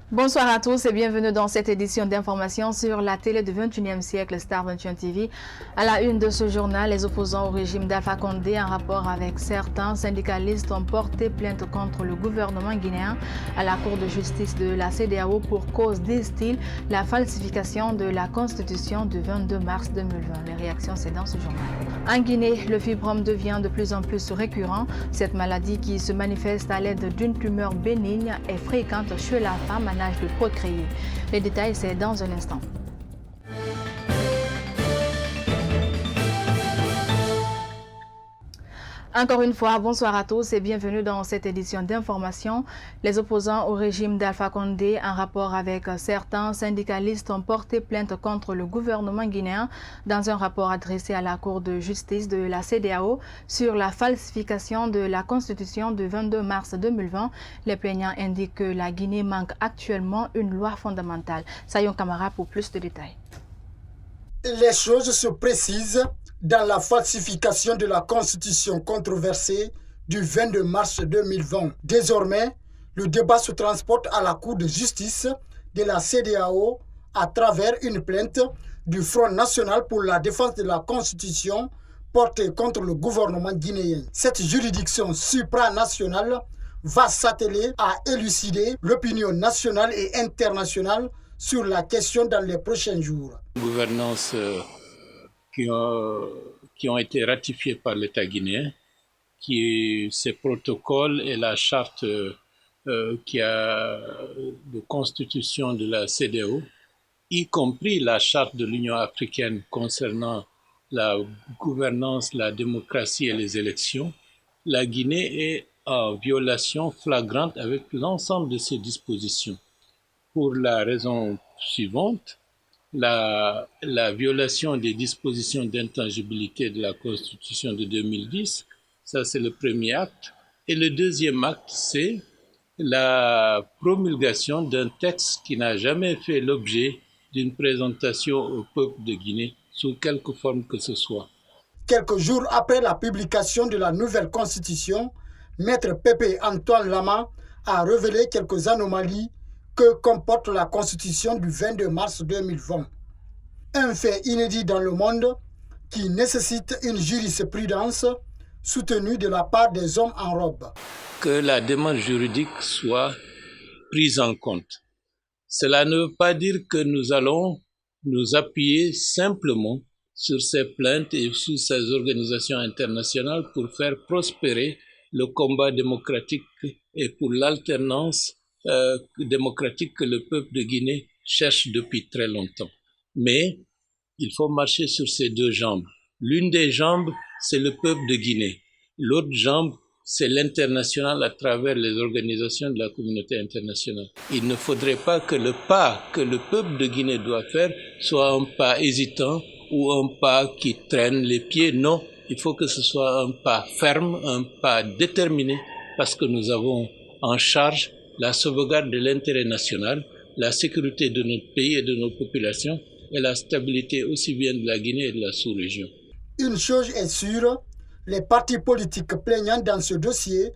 Bonsoir à tous et bienvenue dans cette édition d'information sur la télé du 21e siècle Star 21 TV. À la une de ce journal, les opposants au régime d'Alpha Condé en rapport avec certains syndicalistes ont porté plainte contre le gouvernement guinéen à la Cour de justice de la CEDEAO pour cause, disent-ils, la falsification de la Constitution du 22 mars 2020. Les réactions, c'est dans ce journal. En Guinée, le fibrome devient de plus en plus récurrent. Cette maladie qui se manifeste à l'aide d'une tumeur bénigne est fréquente chez la femme à l'âge de procréer. Les détails, c'est dans un instant. Encore une fois, bonsoir à tous et bienvenue dans cette édition d'information. Les opposants au régime d'Alpha Condé en rapport avec certains syndicalistes ont porté plainte contre le gouvernement guinéen dans un rapport adressé à la Cour de justice de la CEDEAO sur la falsification de la Constitution du 22 mars 2020. Les plaignants indiquent que la Guinée manque actuellement une loi fondamentale. Sayon Camara pour plus de détails. Les choses se précisent dans la falsification de la Constitution controversée du 22 mars 2020. Désormais, le débat se transporte à la Cour de justice de la CEDEAO à travers une plainte du Front national pour la défense de la Constitution portée contre le gouvernement guinéen. Cette juridiction supranationale va s'atteler à élucider l'opinion nationale et internationale sur la question dans les prochains jours. Gouvernance qui ont été ratifiés par l'État guinéen, ces protocoles et la charte qui a de constitution de la CEDEAO, y compris la charte de l'Union africaine concernant la gouvernance, la démocratie et les élections, la Guinée est en violation flagrante avec l'ensemble de ces dispositions. Pour la raison suivante, la violation des dispositions d'intangibilité de la Constitution de 2010, ça c'est le premier acte. Et le deuxième acte, c'est la promulgation d'un texte qui n'a jamais fait l'objet d'une présentation au peuple de Guinée sous quelque forme que ce soit. Quelques jours après la publication de la nouvelle Constitution, Maître Pépé Antoine Lama a révélé quelques anomalies que comporte la Constitution du 22 mars 2020. Un fait inédit dans le monde qui nécessite une jurisprudence soutenue de la part des hommes en robe. Que la demande juridique soit prise en compte. Cela ne veut pas dire que nous allons nous appuyer simplement sur ces plaintes et sur ces organisations internationales pour faire prospérer le combat démocratique et pour l'alternance démocratique que le peuple de Guinée cherche depuis très longtemps. Mais il faut marcher sur ces deux jambes. L'une des jambes, c'est le peuple de Guinée. L'autre jambe, c'est l'international à travers les organisations de la communauté internationale. Il ne faudrait pas que le pas que le peuple de Guinée doit faire soit un pas hésitant ou un pas qui traîne les pieds. Non, il faut que ce soit un pas ferme, un pas déterminé, parce que nous avons en charge la sauvegarde de l'intérêt national, la sécurité de notre pays et de nos populations et la stabilité aussi bien de la Guinée et de la sous-région. Une chose est sûre, les partis politiques plaignants dans ce dossier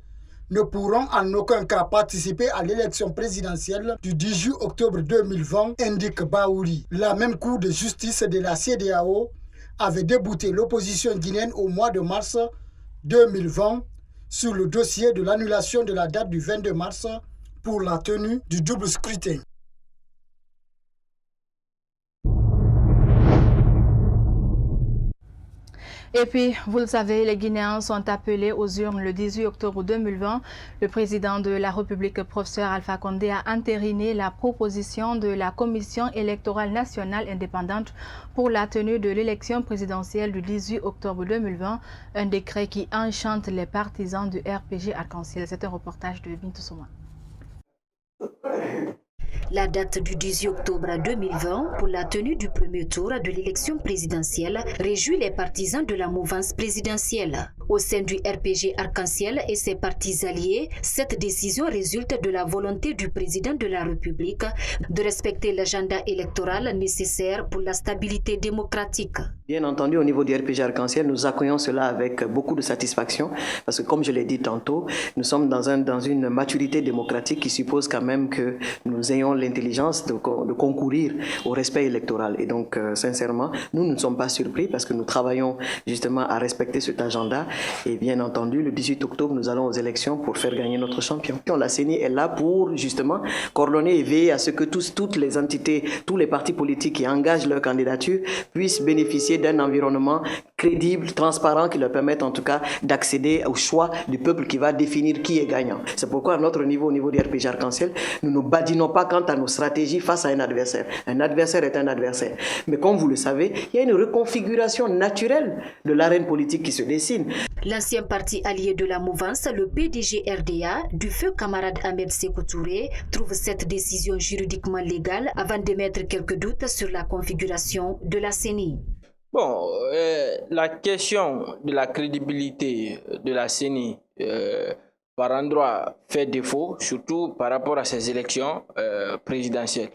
ne pourront en aucun cas participer à l'élection présidentielle du 18 octobre 2020, indique Baouri. La même Cour de justice de la CEDEAO avait débouté l'opposition guinéenne au mois de mars 2020 sur le dossier de l'annulation de la date du 22 mars pour la tenue du double scrutin. Et puis, vous le savez, les Guinéens sont appelés aux urnes le 18 octobre 2020. Le président de la République, professeur Alpha Condé, a entériné la proposition de la Commission électorale nationale indépendante pour la tenue de l'élection présidentielle du 18 octobre 2020, un décret qui enchante les partisans du RPG Arc-en-Ciel. C'est un reportage de Bintou Souma. La date du 18 octobre 2020 pour la tenue du premier tour de l'élection présidentielle réjouit les partisans de la mouvance présidentielle. Au sein du RPG Arc-en-Ciel et ses partis alliés, cette décision résulte de la volonté du président de la République de respecter l'agenda électoral nécessaire pour la stabilité démocratique. Bien entendu, au niveau du RPG Arc-en-Ciel, nous accueillons cela avec beaucoup de satisfaction parce que, comme je l'ai dit tantôt, nous sommes dans une maturité démocratique qui suppose quand même que nous ayons l'intelligence de concourir au respect électoral. Et donc, sincèrement, nous ne sommes pas surpris parce que nous travaillons justement à respecter cet agenda. Et bien entendu, le 18 octobre, nous allons aux élections pour faire gagner notre champion. La CENI est là pour justement coordonner et veiller à ce que toutes les entités, tous les partis politiques qui engagent leur candidature puissent bénéficier d'un environnement crédible, transparent, qui leur permette en tout cas d'accéder au choix du peuple qui va définir qui est gagnant. C'est pourquoi à notre niveau, au niveau du RPG Arc-en-Ciel, nous ne badinons pas quant à nos stratégies face à un adversaire. Un adversaire est un adversaire. Mais comme vous le savez, il y a une reconfiguration naturelle de l'arène politique qui se dessine. L'ancien parti allié de la mouvance, le PDG-RDA, du feu camarade Ahmed Sékou Touré, trouve cette décision juridiquement légale avant d'émettre quelques doutes sur la configuration de la CENI. Bon, la question de la crédibilité de la CENI par endroit fait défaut, surtout par rapport à ces élections présidentielles.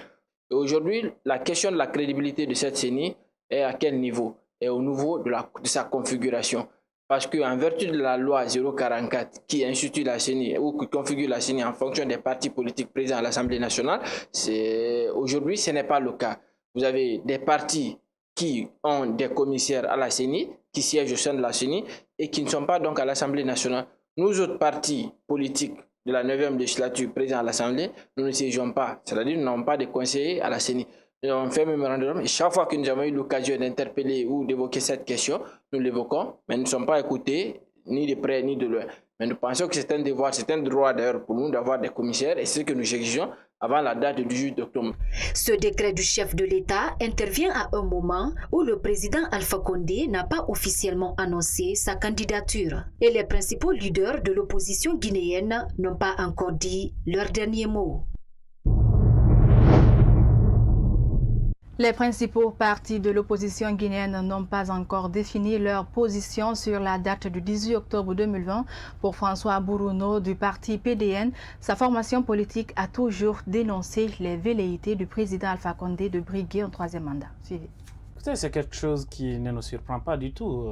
Et aujourd'hui, la question de la crédibilité de cette CENI est à quel niveau? Et au niveau de sa configuration. Parce qu'en vertu de la loi 044 qui institue la CENI ou qui configure la CENI en fonction des partis politiques présents à l'Assemblée nationale, aujourd'hui ce n'est pas le cas. Vous avez des partis qui ont des commissaires à la CENI, qui siègent au sein de la CENI et qui ne sont pas donc à l'Assemblée nationale. Nous autres partis politiques de la 9e législature présents à l'Assemblée, nous ne siégeons pas, c'est-à-dire nous n'avons pas de conseillers à la CENI. Nous avons fait un mémorandum et chaque fois que nous avons eu l'occasion d'interpeller ou d'évoquer cette question, nous l'évoquons, mais nous ne sommes pas écoutés ni de près ni de loin. Mais nous pensons que c'est un devoir, c'est un droit d'ailleurs pour nous d'avoir des commissaires et c'est ce que nous exigeons avant la date du 18 octobre. Ce décret du chef de l'État intervient à un moment où le président Alpha Condé n'a pas officiellement annoncé sa candidature. Et les principaux leaders de l'opposition guinéenne n'ont pas encore dit leur dernier mot. Les principaux partis de l'opposition guinéenne n'ont pas encore défini leur position sur la date du 18 octobre 2020. Pour François Bourouno du parti PDN, sa formation politique a toujours dénoncé les velléités du président Alpha Condé de briguer un troisième mandat. Suivez. C'est quelque chose qui ne nous surprend pas du tout.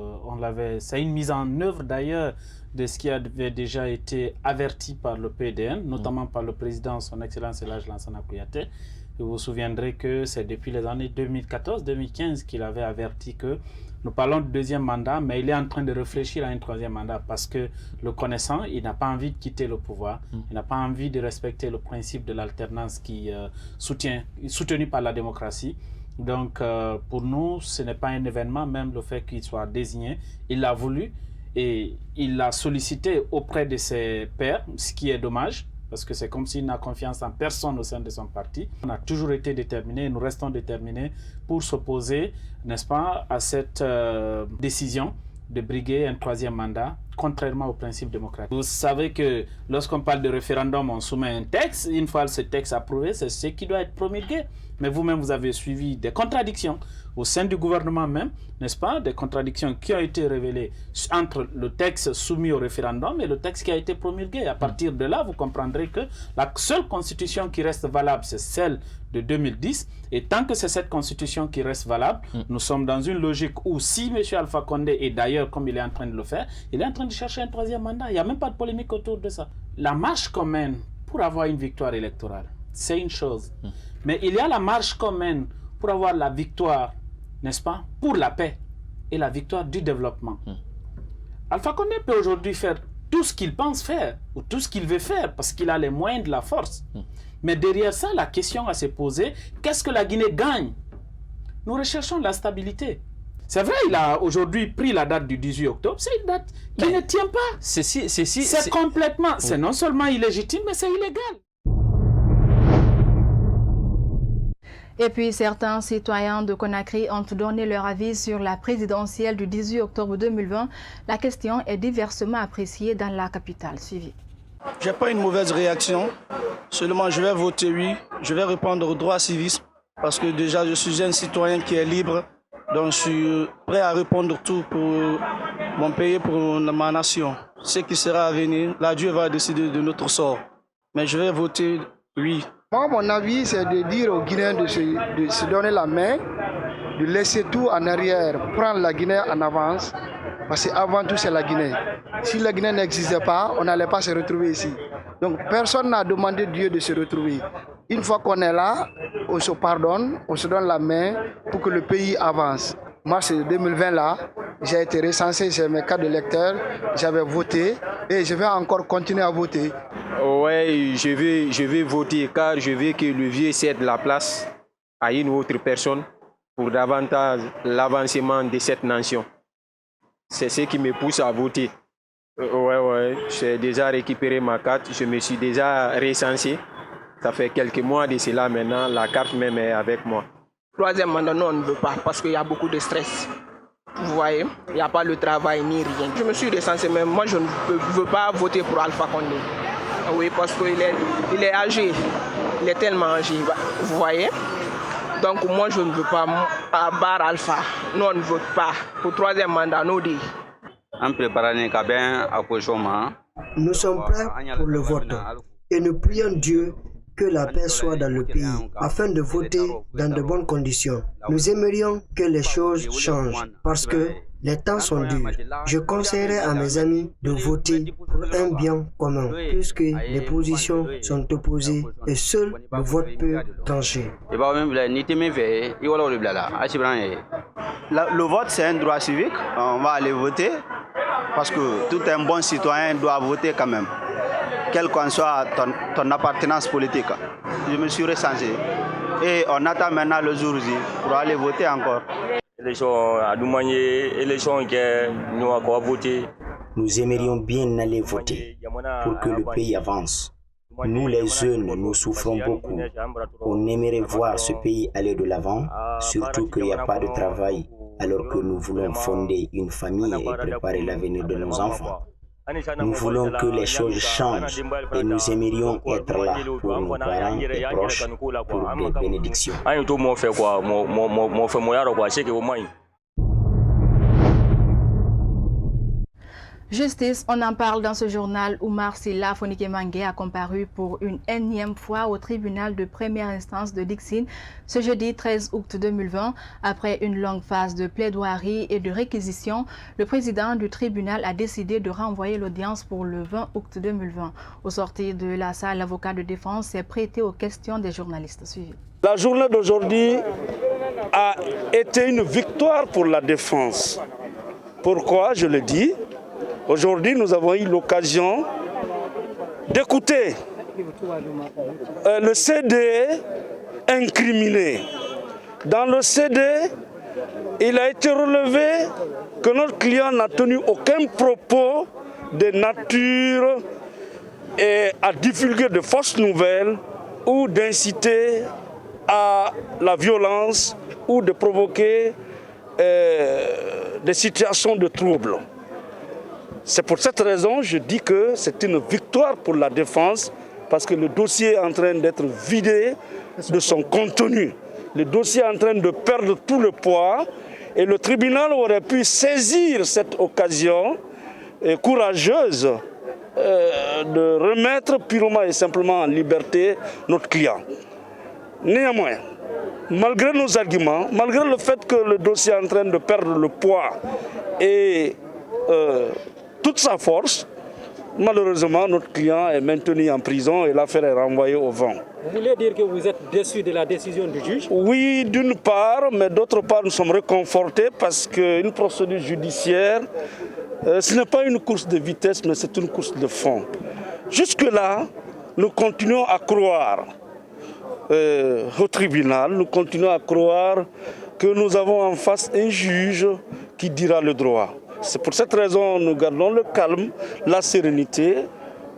C'est une mise en œuvre d'ailleurs de ce qui avait déjà été averti par le PDN, notamment par le président, son Excellence Elhadji Lansana Kouyaté. Vous vous souviendrez que c'est depuis les années 2014-2015 qu'il avait averti que nous parlons de deuxième mandat, mais il est en train de réfléchir à un troisième mandat parce que le connaissant, il n'a pas envie de quitter le pouvoir, il n'a pas envie de respecter le principe de l'alternance qui soutenu par la démocratie. Donc pour nous, ce n'est pas un événement, même le fait qu'il soit désigné, il l'a voulu et il l'a sollicité auprès de ses pairs, ce qui est dommage. Parce que c'est comme s'il n'a confiance en personne au sein de son parti. On a toujours été déterminés, nous restons déterminés pour s'opposer, n'est-ce pas, à cette décision de briguer un troisième mandat, contrairement au principe démocratique. Vous savez que lorsqu'on parle de référendum, on soumet un texte. Une fois ce texte approuvé, c'est ce qui doit être promulgué. Mais vous-même, vous avez suivi des contradictions au sein du gouvernement même, n'est-ce pas, des contradictions qui ont été révélées entre le texte soumis au référendum et le texte qui a été promulgué. À partir de là, vous comprendrez que la seule constitution qui reste valable, c'est celle de 2010. Et tant que c'est cette constitution qui reste valable, nous sommes dans une logique où si M. Alpha Condé, et d'ailleurs comme il est en train de le faire, il est en train de chercher un troisième mandat. Il n'y a même pas de polémique autour de ça. La marche commune pour avoir une victoire électorale, c'est une chose. Mais il y a la marche commune pour avoir la victoire, n'est-ce pas, pour la paix et la victoire du développement. Alpha Condé peut aujourd'hui faire tout ce qu'il pense faire ou tout ce qu'il veut faire parce qu'il a les moyens de la force. Mais derrière ça, la question à se poser, qu'est-ce que la Guinée gagne? Nous recherchons la stabilité. C'est vrai, il a aujourd'hui pris la date du 18 octobre, c'est une date qui ne tient pas. C'est complètement, c'est non seulement illégitime, mais c'est illégal. Et puis, certains citoyens de Conakry ont donné leur avis sur la présidentielle du 18 octobre 2020. La question est diversement appréciée dans la capitale. Suivi. Je n'ai pas une mauvaise réaction, seulement je vais voter oui, je vais répondre au droit civisme parce que déjà je suis un citoyen qui est libre, donc je suis prêt à répondre tout pour mon pays, pour ma nation. Ce qui sera à venir, là Dieu va décider de notre sort. Mais je vais voter oui. Moi, mon avis, c'est de dire aux Guinéens de se donner la main, de laisser tout en arrière, prendre la Guinée en avance, parce qu'avant tout, c'est la Guinée. Si la Guinée n'existait pas, on n'allait pas se retrouver ici. Donc, personne n'a demandé Dieu de se retrouver. Une fois qu'on est là, on se pardonne, on se donne la main pour que le pays avance. Mars 2020, là, j'ai été recensé, j'ai mes cartes d'électeur, j'avais voté et je vais encore continuer à voter. Oui, je vais voter car je veux que le vieux cède la place à une autre personne pour davantage l'avancement de cette nation. C'est ce qui me pousse à voter. Oui, j'ai déjà récupéré ma carte, je me suis déjà recensé. Ça fait quelques mois de cela maintenant, la carte même est avec moi. Troisième mandat, non, on ne veut pas parce qu'il y a beaucoup de stress. Vous voyez, il n'y a pas le travail ni rien. Je me suis recensé, mais moi je ne veux pas voter pour Alpha Condé. Oui, parce qu'il est âgé, il est tellement âgé, vous voyez. Donc moi je ne veux pas Bar Alpha, nous on ne vote pas pour troisième mandat, nous dit. Nous sommes prêts pour le vote et nous prions Dieu que la paix soit dans le pays, afin de voter dans de bonnes conditions. Nous aimerions que les choses changent, parce que les temps sont durs. Je conseillerais à mes amis de voter pour un bien commun, puisque les positions sont opposées et seul le vote peut trancher. Le vote, c'est un droit civique. On va aller voter, parce que tout un bon citoyen doit voter quand même. Quelle qu'en soit ton appartenance politique. Je me suis recensé et on attend maintenant le jour J pour aller voter encore. Nous aimerions bien aller voter pour que le pays avance. Nous les jeunes, nous souffrons beaucoup. On aimerait voir ce pays aller de l'avant, surtout qu'il n'y a pas de travail, alors que nous voulons fonder une famille et préparer l'avenir de nos enfants. Nous voulons que les choses changent et nous aimerions être là pour nos parents et proches pour des bénédictions. Justice, on en parle dans ce journal. Oumar Silla Fonike-Mangue a comparu pour une énième fois au tribunal de première instance de Dixine ce jeudi 13 août 2020. Après une longue phase de plaidoirie et de réquisition, le président du tribunal a décidé de renvoyer l'audience pour le 20 août 2020. Au sortir de la salle, l'avocat de défense s'est prêté aux questions des journalistes. Suivez. La journée d'aujourd'hui a été une victoire pour la défense. Pourquoi je le dis? Aujourd'hui, nous avons eu l'occasion d'écouter le CD incriminé. Dans le CD, il a été relevé que notre client n'a tenu aucun propos de nature à divulguer de fausses nouvelles ou d'inciter à la violence ou de provoquer des situations de trouble. C'est pour cette raison que je dis que c'est une victoire pour la défense parce que le dossier est en train d'être vidé de son contenu. Le dossier est en train de perdre tout le poids et le tribunal aurait pu saisir cette occasion courageuse de remettre purement et simplement en liberté notre client. Néanmoins, malgré nos arguments, malgré le fait que le dossier est en train de perdre le poids et toute sa force, malheureusement, notre client est maintenu en prison et l'affaire est renvoyée au vent. Vous voulez dire que vous êtes déçu de la décision du juge? Oui, d'une part, mais d'autre part, nous sommes réconfortés parce qu'une procédure judiciaire, ce n'est pas une course de vitesse, mais c'est une course de fond. Jusque-là, nous continuons à croire au tribunal, nous continuons à croire que nous avons en face un juge qui dira le droit. C'est pour cette raison que nous gardons le calme, la sérénité.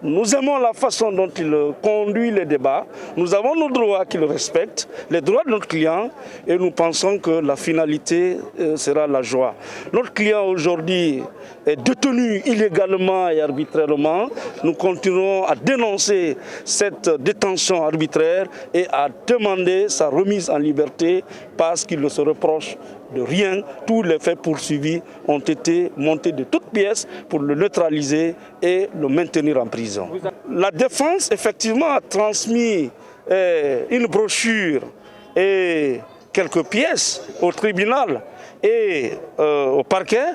Nous aimons la façon dont il conduit les débats. Nous avons nos droits qu'il respecte, les droits de notre client, et nous pensons que la finalité sera la joie. Notre client aujourd'hui est détenu illégalement et arbitrairement. Nous continuerons à dénoncer cette détention arbitraire et à demander sa remise en liberté parce qu'il se reproche de rien. Tous les faits poursuivis ont été montés de toutes pièces pour le neutraliser et le maintenir en prison. La défense, effectivement, a transmis une brochure et quelques pièces au tribunal et au parquet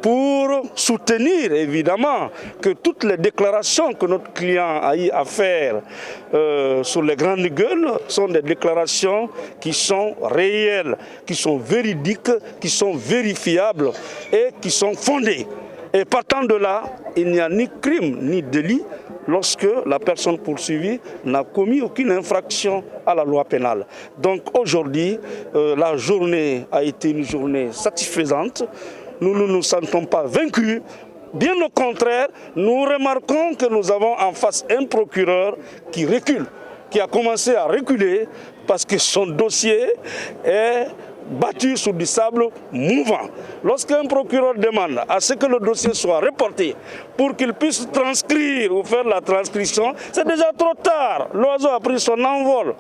pour soutenir évidemment que toutes les déclarations que notre client a eu à faire sur les grandes gueules sont des déclarations qui sont réelles, qui sont véridiques, qui sont vérifiables et qui sont fondées. Et partant de là, il n'y a ni crime ni délit lorsque la personne poursuivie n'a commis aucune infraction à la loi pénale. Donc aujourd'hui, la journée a été une journée satisfaisante. Nous ne nous sentons pas vaincus. Bien au contraire, nous remarquons que nous avons en face un procureur qui recule, qui a commencé à reculer parce que son dossier est battu sur du sable mouvant. Lorsqu'un procureur demande à ce que le dossier soit reporté pour qu'il puisse transcrire ou faire la transcription, c'est déjà trop tard. L'oiseau a pris son envol.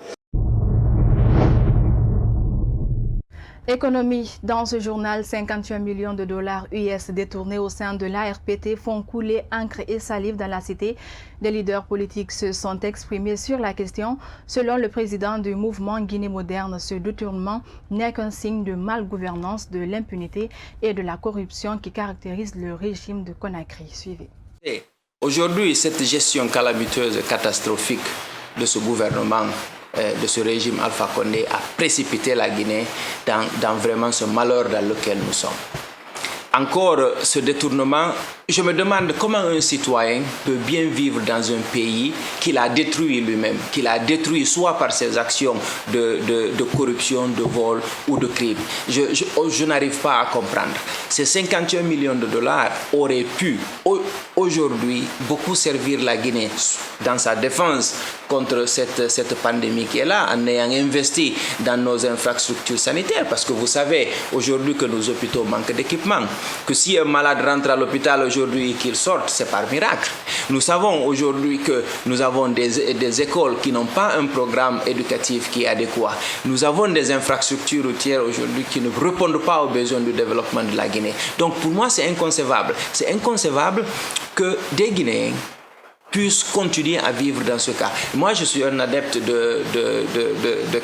Économie. Dans ce journal, 51 millions de dollars US détournés au sein de l'ARPT font couler encre et salive dans la cité. Des leaders politiques se sont exprimés sur la question. Selon le président du mouvement Guinée moderne, ce détournement n'est qu'un signe de malgouvernance, de l'impunité et de la corruption qui caractérise le régime de Conakry. Suivez. Aujourd'hui, cette gestion calamiteuse et catastrophique de ce gouvernement, de ce régime Alpha Condé a précipité la Guinée dans vraiment ce malheur dans lequel nous sommes. Encore ce détournement, je me demande comment un citoyen peut bien vivre dans un pays qu'il a détruit lui-même, qu'il a détruit soit par ses actions de corruption, de vol ou de crime. Je n'arrive pas à comprendre. Ces 51 millions de dollars auraient pu aujourd'hui beaucoup servir la Guinée dans sa défense contre cette pandémie qui est là, en ayant investi dans nos infrastructures sanitaires. Parce que vous savez aujourd'hui que nos hôpitaux manquent d'équipement, que si un malade rentre à l'hôpital aujourd'hui et qu'il sorte, c'est par miracle. Nous savons aujourd'hui que nous avons des écoles qui n'ont pas un programme éducatif qui est adéquat. Nous avons des infrastructures routières aujourd'hui qui ne répondent pas aux besoins du développement de la Guinée. Donc pour moi, c'est inconcevable. C'est inconcevable que des Guinéens puissent continuer à vivre dans ce cas. Moi, je suis un adepte de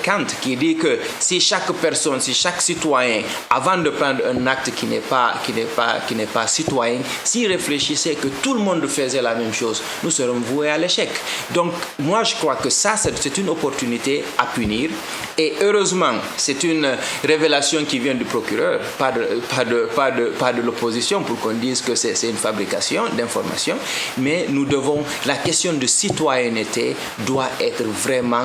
Kant qui dit que si chaque personne, si chaque citoyen, avant de prendre un acte qui n'est pas citoyen, s'il réfléchissait que tout le monde faisait la même chose, nous serons voués à l'échec. Donc, moi, je crois que ça, c'est une opportunité à punir. Et heureusement, c'est une révélation qui vient du procureur, pas de l'opposition pour qu'on dise que c'est une fabrication d'informations, mais nous devons. La question de citoyenneté doit être vraiment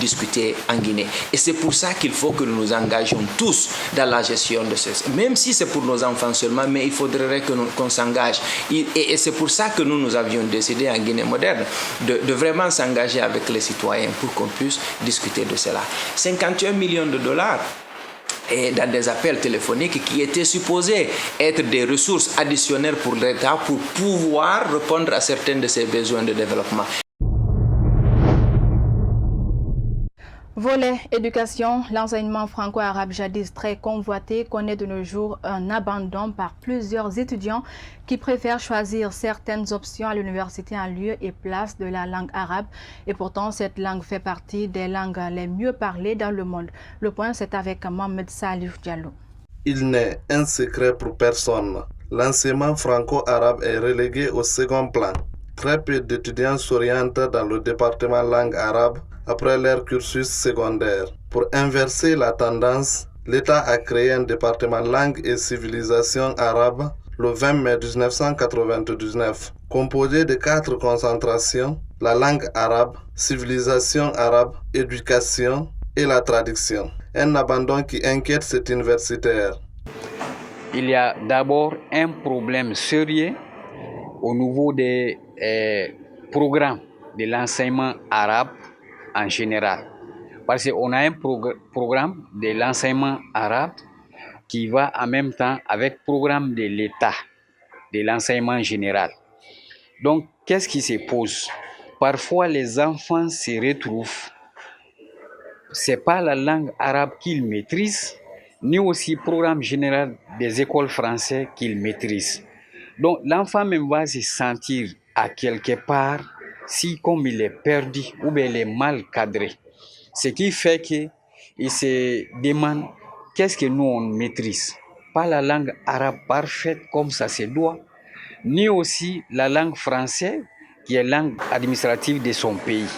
discutée en Guinée. Et c'est pour ça qu'il faut que nous nous engagions tous dans la gestion de ce... Même si c'est pour nos enfants seulement, mais il faudrait qu'on s'engage. Et c'est pour ça que nous avions décidé en Guinée moderne de vraiment s'engager avec les citoyens pour qu'on puisse discuter de cela. 51 millions de dollars et dans des appels téléphoniques qui étaient supposés être des ressources additionnelles pour l'État pour pouvoir répondre à certains de ses besoins de développement. Volet éducation, l'enseignement franco-arabe jadis très convoité connaît de nos jours un abandon par plusieurs étudiants qui préfèrent choisir certaines options à l'université en lieu et place de la langue arabe. Et pourtant, cette langue fait partie des langues les mieux parlées dans le monde. Le point, c'est avec Mohamed Salif Diallo. Il n'est un secret pour personne. L'enseignement franco-arabe est relégué au second plan. Très peu d'étudiants s'orientent dans le département langue arabe après leur cursus secondaire. Pour inverser la tendance, l'État a créé un département langue et civilisation arabe le 20 mai 1999, composé de 4 concentrations, la langue arabe, civilisation arabe, éducation et la traduction. Un abandon qui inquiète cet universitaire. Il y a d'abord un problème sérieux au niveau des programmes de l'enseignement arabe en général. Parce qu'on a un programme de l'enseignement arabe qui va en même temps avec le programme de l'État, de l'enseignement général. Donc, qu'est-ce qui se pose? Parfois, les enfants se retrouvent, ce n'est pas la langue arabe qu'ils maîtrisent, ni aussi programme général des écoles françaises qu'il maîtrise. Donc l'enfant même va se sentir à quelque part si comme il est perdu ou bien il est mal cadré. Ce qui fait qu'il se demande qu'est-ce que nous on maîtrise. Pas la langue arabe parfaite comme ça se doit, ni aussi la langue française qui est langue administrative de son pays.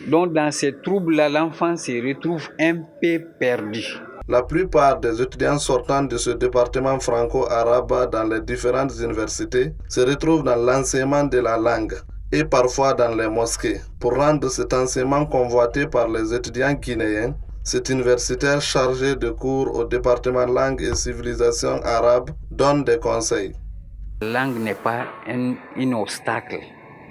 Donc dans ces troubles-là, l'enfant se retrouve un peu perdu. La plupart des étudiants sortant de ce département franco-arabe dans les différentes universités se retrouvent dans l'enseignement de la langue et parfois dans les mosquées. Pour rendre cet enseignement convoité par les étudiants guinéens, cet universitaire chargé de cours au département langue et civilisation arabe donne des conseils. La langue n'est pas un obstacle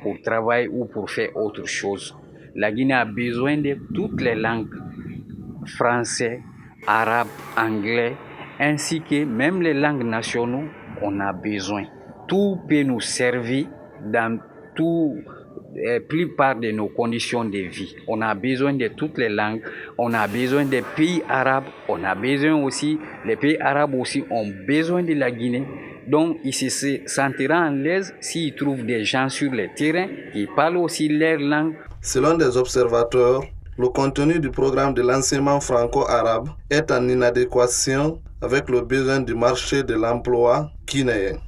pour travailler ou pour faire autre chose. La Guinée a besoin de toutes les langues, français, arabe, anglais, ainsi que même les langues nationales, on a besoin. Tout peut nous servir dans la plupart de nos conditions de vie. On a besoin de toutes les langues, on a besoin des pays arabes, on a besoin aussi, les pays arabes aussi ont besoin de la Guinée. Donc, ils se sentiront à l'aise s'ils trouvent des gens sur le terrain qui parlent aussi leur langue. Selon des observateurs, le contenu du programme de l'enseignement franco-arabe est en inadéquation avec le besoin du marché de l'emploi guinéen.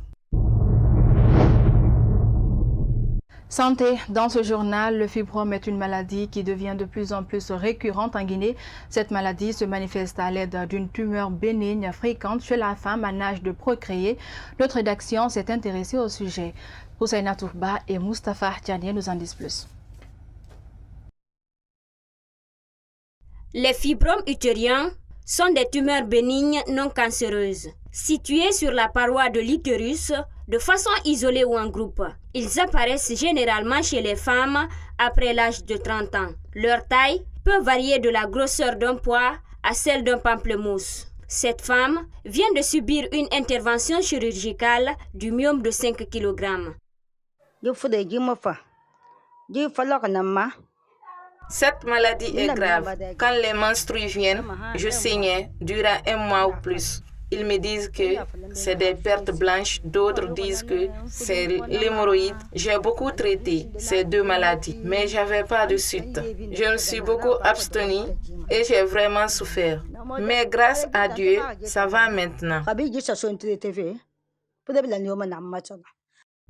Santé, dans ce journal, le fibrome est une maladie qui devient de plus en plus récurrente en Guinée. Cette maladie se manifeste à l'aide d'une tumeur bénigne fréquente chez la femme en âge de procréer. Notre rédaction s'est intéressée au sujet. Husseina Tourba et Moustapha Tianier nous en disent plus. Les fibromes utériens sont des tumeurs bénignes non cancéreuses, situées sur la paroi de l'utérus de façon isolée ou en groupe. Ils apparaissent généralement chez les femmes après l'âge de 30 ans. Leur taille peut varier de la grosseur d'un pois à celle d'un pamplemousse. Cette femme vient de subir une intervention chirurgicale du myome de 5 kg. Cette maladie est grave. Quand les menstrues viennent, je saignais durant 1 mois ou plus. Ils me disent que c'est des pertes blanches, d'autres disent que c'est l'hémorroïde. J'ai beaucoup traité ces 2 maladies, mais je n'avais pas de suite. Je me suis beaucoup abstenue et j'ai vraiment souffert. Mais grâce à Dieu, ça va maintenant.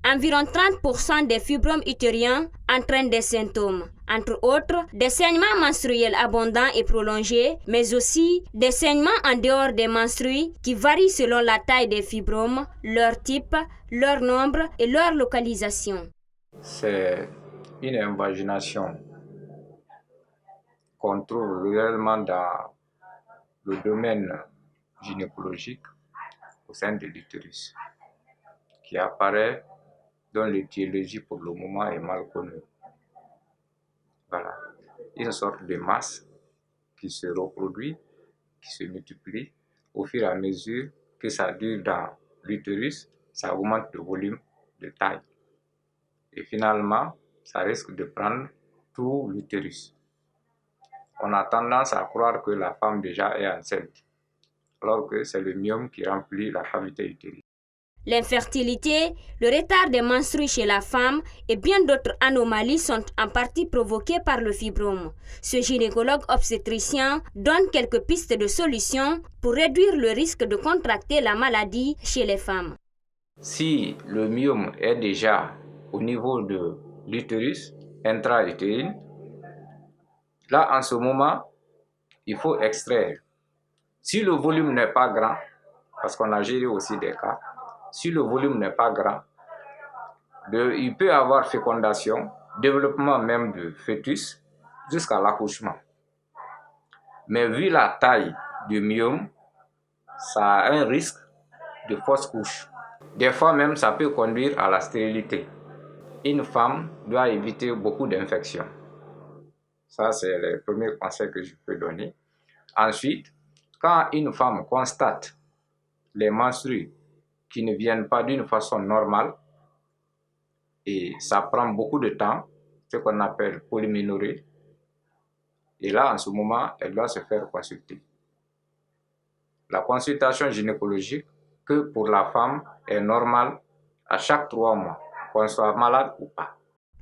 Environ 30% des fibromes utériens entraînent des symptômes, entre autres des saignements menstruels abondants et prolongés, mais aussi des saignements en dehors des menstrues qui varient selon la taille des fibromes, leur type, leur nombre et leur localisation. C'est une invagination qu'on trouve réellement dans le domaine gynécologique au sein de l'utérus, qui apparaît dont l'étiologie pour le moment est mal connue. Voilà. Une sorte de masse qui se reproduit, qui se multiplie au fur et à mesure que ça dure dans l'utérus, ça augmente le volume de taille. Et finalement, ça risque de prendre tout l'utérus. On a tendance à croire que la femme déjà est enceinte, alors que c'est le myome qui remplit la cavité utérine. L'infertilité, le retard des menstrues chez la femme et bien d'autres anomalies sont en partie provoquées par le fibrome. Ce gynécologue obstétricien donne quelques pistes de solutions pour réduire le risque de contracter la maladie chez les femmes. Si le myome est déjà au niveau de l'utérus intra-utérine, là en ce moment, il faut extraire. Si le volume n'est pas grand, parce qu'on a géré aussi des cas, si le volume n'est pas grand, il peut y avoir fécondation, développement même du fœtus jusqu'à l'accouchement. Mais vu la taille du myome, ça a un risque de fausse couche. Des fois même, ça peut conduire à la stérilité. Une femme doit éviter beaucoup d'infections. Ça, c'est le premier conseil que je peux donner. Ensuite, quand une femme constate les menstrues qui ne viennent pas d'une façon normale, et ça prend beaucoup de temps, ce qu'on appelle polyménorrhée, et là, en ce moment, elle doit se faire consulter. la consultation gynécologique que pour la femme est normale à chaque 3 mois, qu'on soit malade ou pas.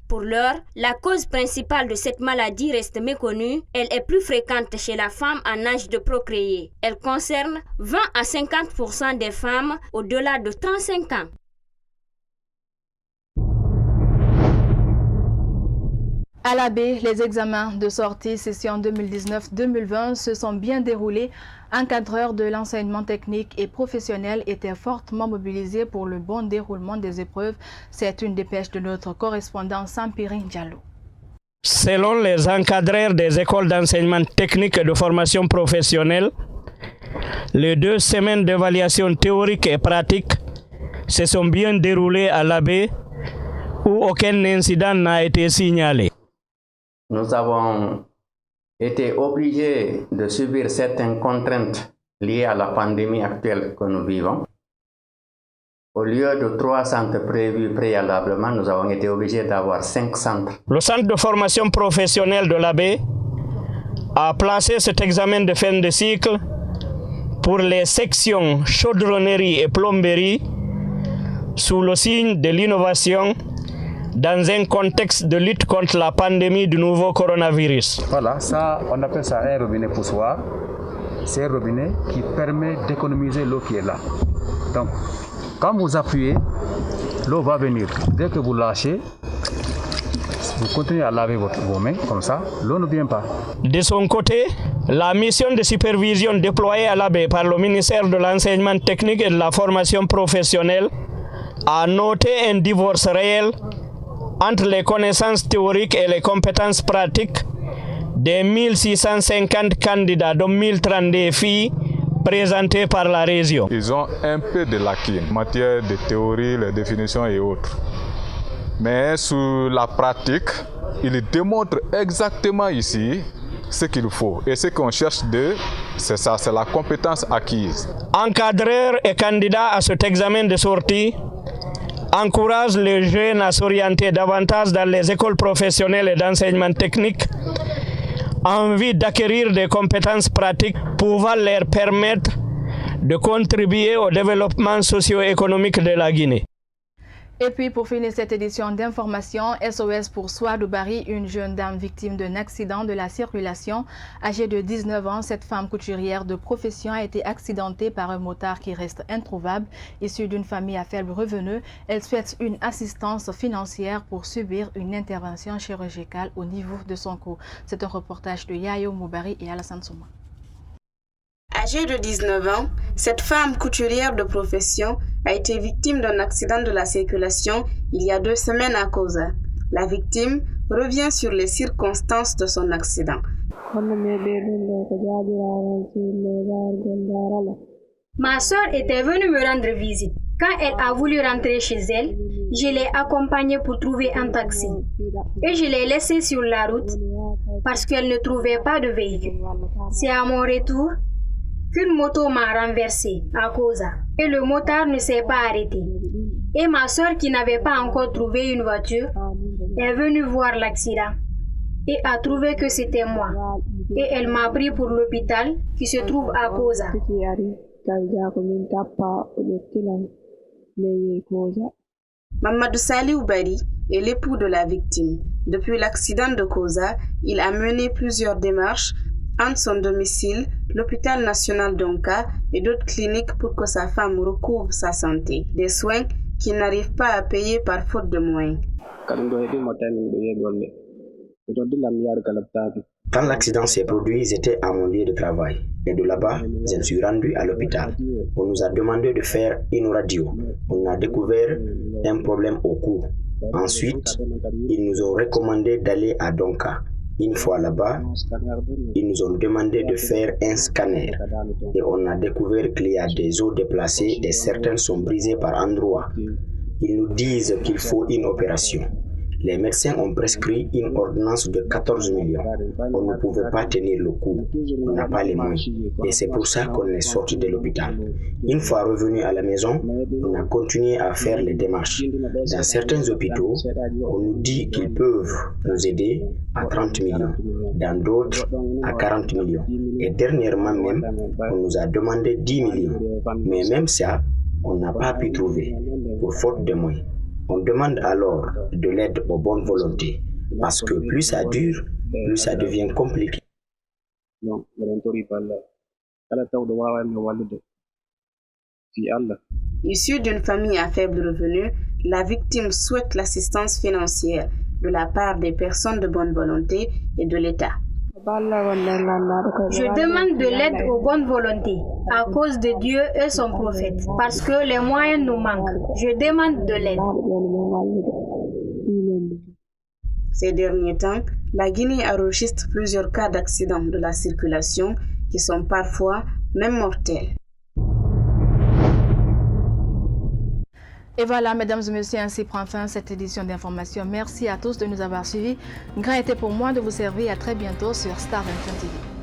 Pour l'heure, la cause principale de cette maladie reste méconnue. Elle est plus fréquente chez la femme en âge de procréer. Elle concerne 20 à 50% des femmes au-delà de 35 ans. À l'Abbé, les examens de sortie session 2019-2020 se sont bien déroulés. Encadreurs de l'enseignement technique et professionnel étaient fortement mobilisés pour le bon déroulement des épreuves. C'est une dépêche de notre correspondant Sampirin Diallo. Selon les encadreurs des écoles d'enseignement technique et de formation professionnelle, les 2 semaines d'évaluation théorique et pratique se sont bien déroulées à l'Abbé où aucun incident n'a été signalé. Nous avons été obligés de subir certaines contraintes liées à la pandémie actuelle que nous vivons. Au lieu de 3 centres prévus préalablement, nous avons été obligés d'avoir 5 centres. Le centre de formation professionnelle de l'Abbé a placé cet examen de fin de cycle pour les sections chaudronnerie et plomberie sous le signe de l'innovation dans un contexte de lutte contre la pandémie du nouveau coronavirus. Voilà, ça, on appelle ça un robinet poussoir. C'est un robinet qui permet d'économiser l'eau qui est là. Donc, quand vous appuyez, l'eau va venir. Dès que vous lâchez, vous continuez à laver vos mains, comme ça, l'eau ne vient pas. De son côté, la mission de supervision déployée à l'Abbé par le ministère de l'Enseignement technique et de la formation professionnelle a noté un divorce réel entre les connaissances théoriques et les compétences pratiques des 1650 candidats, dont 1032 filles présentées par la région. Ils ont un peu de lacunes en matière de théorie, les définitions et autres. Mais sur la pratique, ils démontrent exactement ici ce qu'il faut. Et ce qu'on cherche c'est ça, c'est la compétence acquise. Encadreurs et candidats à cet examen de sortie encourage les jeunes à s'orienter davantage dans les écoles professionnelles et d'enseignement technique en vue d'acquérir des compétences pratiques pouvant leur permettre de contribuer au développement socio-économique de la Guinée. Et puis pour finir cette édition d'information, SOS pour Souadou Bari, une jeune dame victime d'un accident de la circulation. Âgée de 19 ans, cette femme couturière de profession a été accidentée par un motard qui reste introuvable. Issue d'une famille à faible revenu, elle souhaite une assistance financière pour subir une intervention chirurgicale au niveau de son cou. C'est un reportage de Yayo Moubari et Alassane Souma. Âgée de 19 ans, cette femme couturière de profession a été victime d'un accident de la circulation il y a 2 semaines à Koza. La victime revient sur les circonstances de son accident. Ma soeur était venue me rendre visite. Quand elle a voulu rentrer chez elle, je l'ai accompagnée pour trouver un taxi. Et je l'ai laissée sur la route parce qu'elle ne trouvait pas de véhicule. C'est à mon retour qu'une moto m'a renversée à Koza et le motard ne s'est pas arrêté. Et ma soeur qui n'avait pas encore trouvé une voiture est venue voir l'accident et a trouvé que c'était moi. Et elle m'a pris pour l'hôpital qui se trouve à Koza. Mamadou Saliou Bari est l'époux de la victime. Depuis l'accident de Koza, il a mené plusieurs démarches entre son domicile, l'hôpital national d'Onka et d'autres cliniques pour que sa femme recouvre sa santé. Des soins qu'il n'arrive pas à payer par faute de moyens. Quand l'accident s'est produit, j'étais à mon lieu de travail. Et de là-bas, je me suis rendu à l'hôpital. On nous a demandé de faire une radio. On a découvert un problème au cou. Ensuite, ils nous ont recommandé d'aller à Donka. Une fois là-bas, ils nous ont demandé de faire un scanner et on a découvert qu'il y a des os déplacés et certaines sont brisées par endroits. Ils nous disent qu'il faut une opération. Les médecins ont prescrit une ordonnance de 14 millions. On ne pouvait pas tenir le coup. On n'a pas les moyens. Et c'est pour ça qu'on est sorti de l'hôpital. Une fois revenu à la maison, on a continué à faire les démarches. Dans certains hôpitaux, on nous dit qu'ils peuvent nous aider à 30 millions. Dans d'autres, à 40 millions. Et dernièrement même, on nous a demandé 10 millions. Mais même ça, on n'a pas pu trouver, pour faute de moyens. On demande alors de l'aide aux bonnes volontés, parce que plus ça dure, plus ça devient compliqué. Issue d'une famille à faible revenu, la victime souhaite l'assistance financière de la part des personnes de bonne volonté et de l'État. Je demande de l'aide aux bonnes volontés à cause de Dieu et son prophète, parce que les moyens nous manquent. Je demande de l'aide. Ces derniers temps, la Guinée enregistre plusieurs cas d'accidents de la circulation qui sont parfois même mortels. Et voilà, mesdames et messieurs, ainsi prend fin cette édition d'information. Merci à tous de nous avoir suivis. Grand était pour moi de vous servir. À très bientôt sur Star 21 TV.